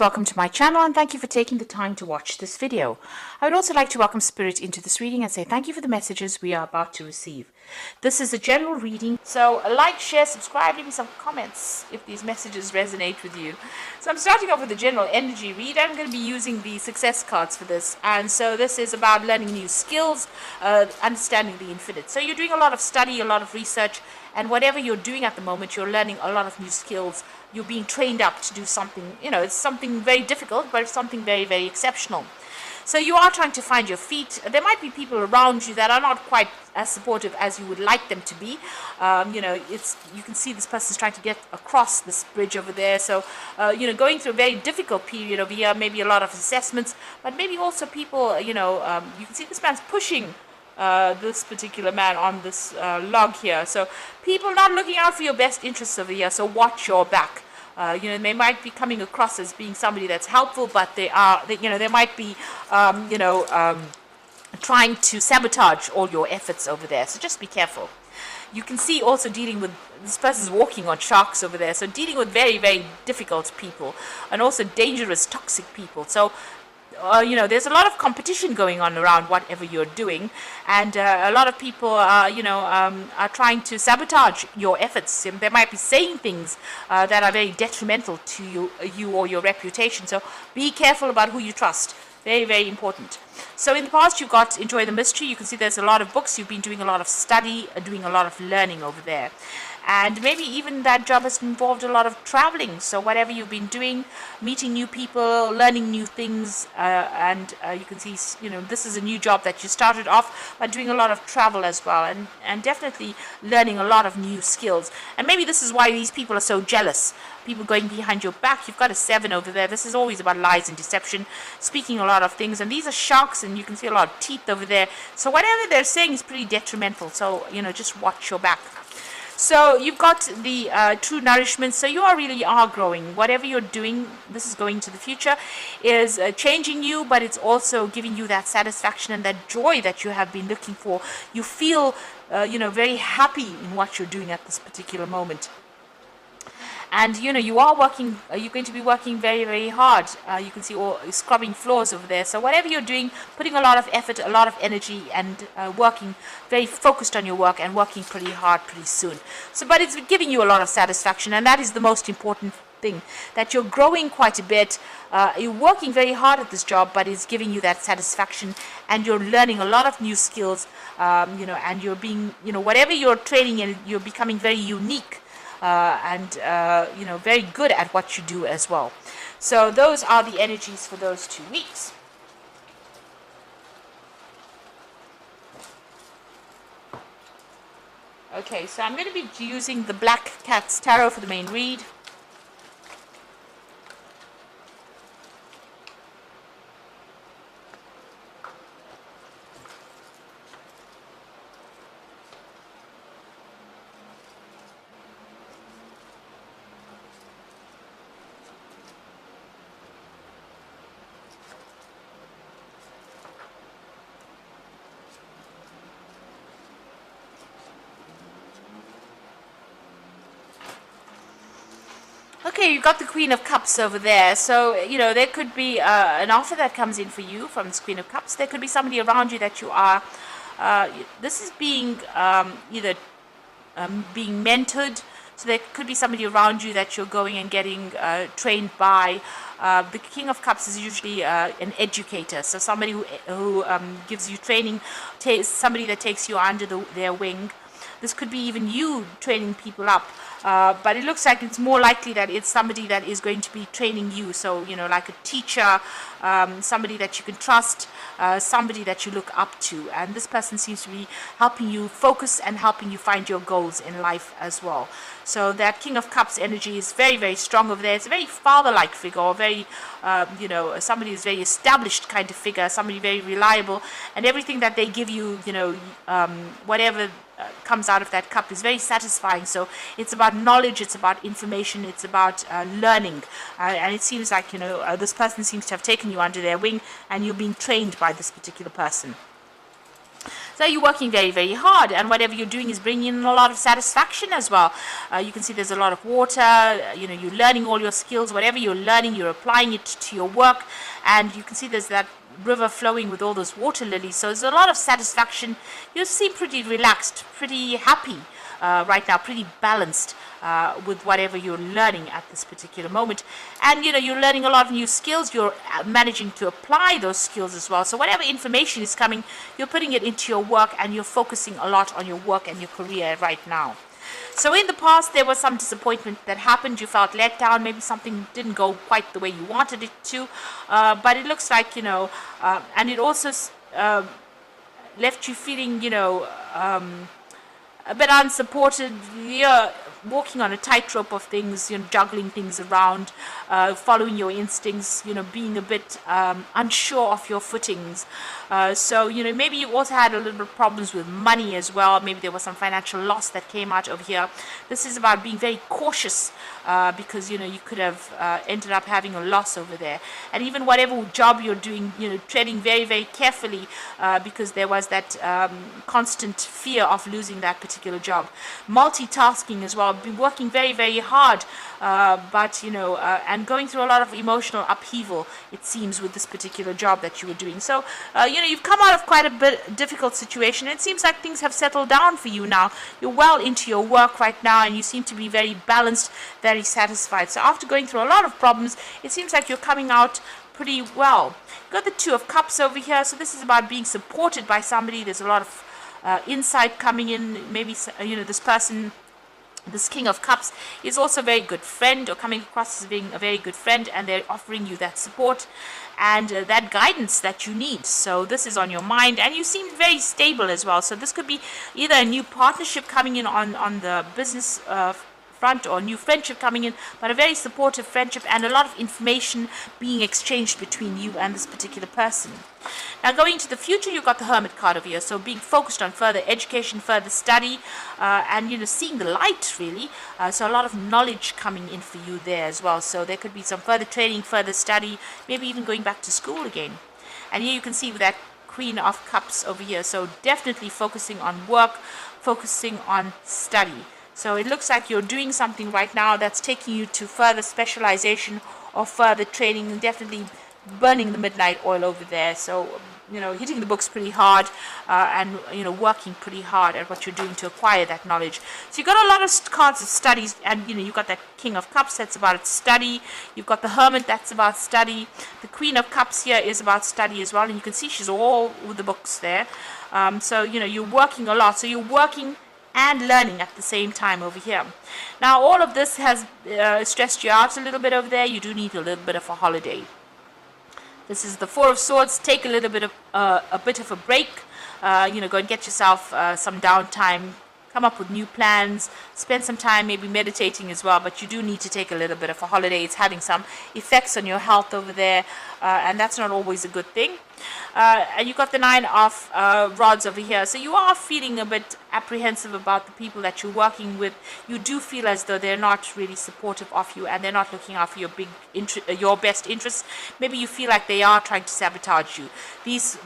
Welcome to my channel and thank you for taking the time to watch this video. I would also like to welcome Spirit into this reading and say thank you for the messages we are about to receive. This is a general reading, so like, share, subscribe, leave me some comments if these messages resonate with you. So I'm starting off with a general energy read. I'm going to be using the success cards for this, and so this is about learning new skills, understanding the infinite. So you're doing a lot of study, a lot of research, and whatever you're doing at the moment, you're learning a lot of new skills. You're being trained up to do something, it's something very difficult, but it's something very, very exceptional. So you are trying to find your feet. There might be people around you that are not quite as supportive as you would like them to be. You can see this person's trying to get across this bridge over there. So, going through a very difficult period over here, maybe a lot of assessments, but maybe also people, you can see this man's pushing this particular man on this log here. So people not looking out for your best interests over here, so watch your back. They might be coming across as being somebody that's helpful, but they might be trying to sabotage all your efforts over there, so just be careful. You can see also dealing with, this person's walking on sharks over there, so dealing with very, very difficult people and also dangerous, toxic people. So there's a lot of competition going on around whatever you're doing, and a lot of people are trying to sabotage your efforts. They might be saying things that are very detrimental to you or your reputation. So be careful about who you trust. Very, very important. So in the past, you've got Enjoy the Mystery. You can see there's a lot of books. You've been doing a lot of study, doing a lot of learning over there. And maybe even that job has involved a lot of traveling. So whatever you've been doing, meeting new people, learning new things, you can see, this is a new job that you started off by doing a lot of travel as well, and definitely learning a lot of new skills. And maybe this is why these people are so jealous. People going behind your back. You've got a 7 over there. This is always about lies and deception, speaking a lot of things. And these are sharks, and you can see a lot of teeth over there. So whatever they're saying is pretty detrimental. So, just watch your back. So you've got the true nourishment. So you really are growing. Whatever you're doing, this is going to the future, is changing you, but it's also giving you that satisfaction and that joy that you have been looking for. You feel, very happy in what you're doing at this particular moment. And you are working, you're going to be working very, very hard. You can see all scrubbing floors over there. So whatever you're doing, putting a lot of effort, a lot of energy, and working very focused on your work and working pretty hard pretty soon. But it's giving you a lot of satisfaction, and that is the most important thing, that you're growing quite a bit. You're working very hard at this job, but it's giving you that satisfaction, and you're learning a lot of new skills, and you're being, whatever you're training in, you're becoming very unique. Very good at what you do as well. So those are the energies for those 2 weeks. Okay, so I'm going to be using the Black Cat's Tarot for the main read. Okay, you've got the Queen of Cups over there. So, there could be an offer that comes in for you from this Queen of Cups. There could be somebody around you that you are, this is being either being mentored. So there could be somebody around you that you're going and getting trained by. The King of Cups is usually an educator. So somebody who gives you training, somebody that takes you under their wing. This could be even you training people up. But it looks like it's more likely that it's somebody that is going to be training you. So, like a teacher, somebody that you can trust, somebody that you look up to. And this person seems to be helping you focus and helping you find your goals in life as well. So that King of Cups energy is very, very strong over there. It's a very father-like figure, very, somebody who's very established kind of figure, somebody very reliable. And everything that they give you, whatever comes out of that cup is very satisfying. So it's about knowledge, it's about information, it's about learning, and it seems like this person seems to have taken you under their wing and you're being trained by this particular person. So you're working very, very hard, and whatever you're doing is bringing in a lot of satisfaction as well. You can see there's a lot of water. You're learning all your skills. Whatever you're learning, you're applying it to your work, and you can see there's that river flowing with all those water lilies. So there's a lot of satisfaction. You seem pretty relaxed, pretty happy right now, pretty balanced with whatever you're learning at this particular moment. And you're learning a lot of new skills. You're managing to apply those skills as well. So whatever information is coming, you're putting it into your work, and you're focusing a lot on your work and your career right now. So in the past, there was some disappointment that happened. You felt let down. Maybe something didn't go quite the way you wanted it to. But it looks like, and it also left you feeling, a bit unsupported. You're walking on a tightrope of things, juggling things around, following your instincts, being a bit unsure of your footings. So maybe you also had a little bit of problems with money as well. Maybe there was some financial loss that came out over here. This is about being very cautious because you could have ended up having a loss over there. And even whatever job you're doing, treading very, very carefully because there was that constant fear of losing that particular job. Multitasking as well, been working very, very hard, but and going through a lot of emotional upheaval, it seems, with this particular job that you were doing. So you've come out of quite a bit difficult situation. It seems like things have settled down for you now. You're well into your work right now, and you seem to be very balanced, very satisfied. So after going through a lot of problems, it seems like you're coming out pretty well. You've got the Two of Cups over here, so this is about being supported by somebody. There's a lot of insight coming in. Maybe this person, this King of Cups, is also a very good friend, or coming across as being a very good friend, and they're offering you that support and that guidance that you need. So this is on your mind, and you seem very stable as well. So this could be either a new partnership coming in on the business front, or new friendship coming in, but a very supportive friendship, and a lot of information being exchanged between you and this particular person. Now going into the future, you've got the Hermit card over here, so being focused on further education, further study, and seeing the light really. So a lot of knowledge coming in for you there as well. So there could be some further training, further study, maybe even going back to school again. And here you can see with that Queen of Cups over here, so definitely focusing on work, focusing on study. So it looks like you're doing something right now that's taking you to further specialization or further training, and definitely burning the midnight oil over there. So, hitting the books pretty hard and, working pretty hard at what you're doing to acquire that knowledge. So you've got a lot of cards of studies, and, you've got that King of Cups, that's about study. You've got the Hermit, that's about study. The Queen of Cups here is about study as well, and you can see she's all with the books there. So, you're working a lot. So you're working and learning at the same time over here. Now all of this has stressed you out a little bit over there. You do need a little bit of a holiday. This is the Four of Swords. Take a little bit of a break. Go and get yourself some downtime. Come up with new plans. Spend some time maybe meditating as well. But you do need to take a little bit of a holiday. It's having some effects on your health over there, and that's not always a good thing. And you've got the Nine of Rods over here. So you are feeling a bit apprehensive about the people that you're working with. You do feel as though they're not really supportive of you, and they're not looking out for your best interests. Maybe you feel like they are trying to sabotage you. These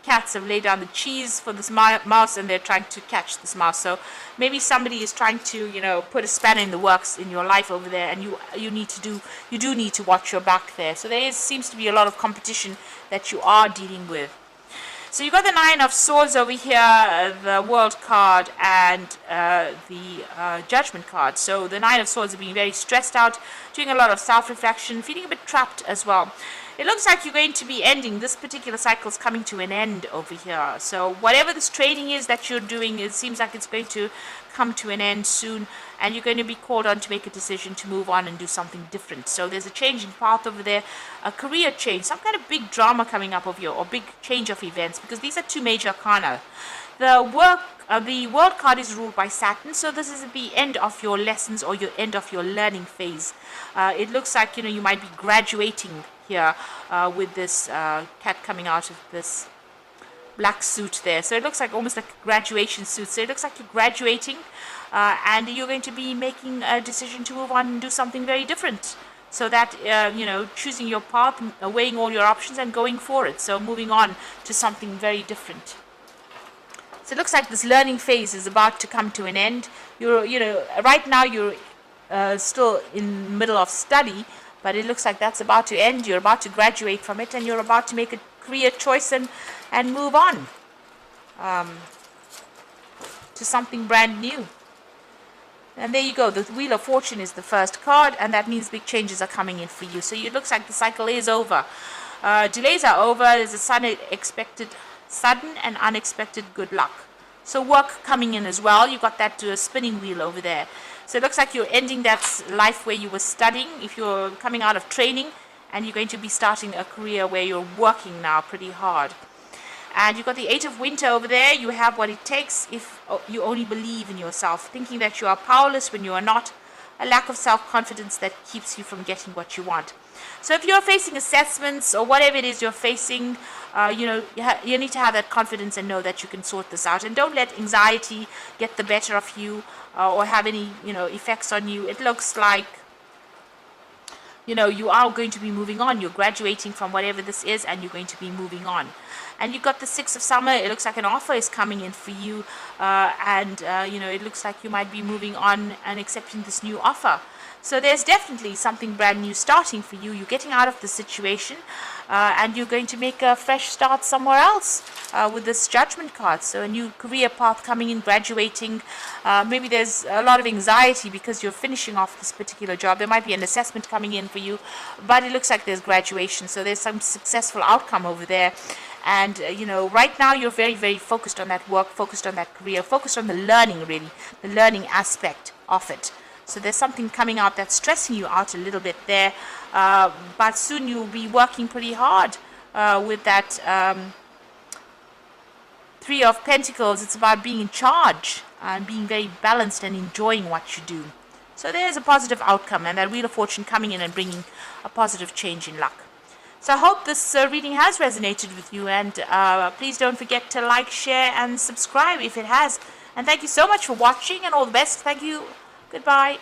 cats have laid down the cheese for this mouse, and they're trying to catch this mouse. So maybe somebody is trying to put a spanner in the works in your life over there, and you do need to watch your back there. So seems to be a lot of competition that you are dealing with. So you've got the Nine of Swords over here, the World card, and the Judgment card. So the Nine of Swords are being very stressed out, doing a lot of self-reflection, feeling a bit trapped as well. It looks like you're going to be ending. This particular cycle is coming to an end over here. So whatever this training is that you're doing, it seems like it's going to come to an end soon, and you're going to be called on to make a decision to move on and do something different. So there's a change in path over there, a career change, some kind of big drama coming up over here, or big change of events, because these are two major arcana. The World card is ruled by Saturn, so this is the end of your lessons or your end of your learning phase. It looks like you might be graduating here with this cat coming out of this black suit there. So it looks like almost like a graduation suit. So it looks like you're graduating and you're going to be making a decision to move on and do something very different. So that, choosing your path, weighing all your options and going for it. So moving on to something very different. So it looks like this learning phase is about to come to an end. Right now you're still in the middle of study, but it looks like that's about to end. You're about to graduate from it, and you're about to make a career choice and move on to something brand new. And there you go. The Wheel of Fortune is the first card, and that means big changes are coming in for you. So it looks like the cycle is over. Delays are over. There's a sudden and unexpected good luck. So work coming in as well. You've got that spinning wheel over there. So it looks like you're ending that life where you were studying, if you're coming out of training, and you're going to be starting a career where you're working now pretty hard. And you've got the Eight of Winter over there. You have what it takes if you only believe in yourself, thinking that you are powerless when you are not, a lack of self-confidence that keeps you from getting what you want. So if you're facing assessments or whatever it is you're facing, you need to have that confidence and know that you can sort this out. And don't let anxiety get the better of you or have any, effects on you. It looks like, you are going to be moving on. You're graduating from whatever this is, and you're going to be moving on. And you've got the Six of Summer. It looks like an offer is coming in for you, it looks like you might be moving on and accepting this new offer. So there's definitely something brand new starting for you. You're getting out of the situation, and you're going to make a fresh start somewhere else with this Judgment card. So a new career path coming in, graduating. Maybe there's a lot of anxiety because you're finishing off this particular job. There might be an assessment coming in for you, but it looks like there's graduation. So there's some successful outcome over there. And, right now you're very, very focused on that work, focused on that career, focused on the learning, really, the learning aspect of it. So there's something coming out that's stressing you out a little bit there. But soon you'll be working pretty hard with that Three of Pentacles. It's about being in charge and being very balanced and enjoying what you do. So there's a positive outcome, and that Wheel of Fortune coming in and bringing a positive change in luck. So I hope this reading has resonated with you, and please don't forget to like, share, and subscribe if it has. And thank you so much for watching, and all the best. Thank you. Goodbye.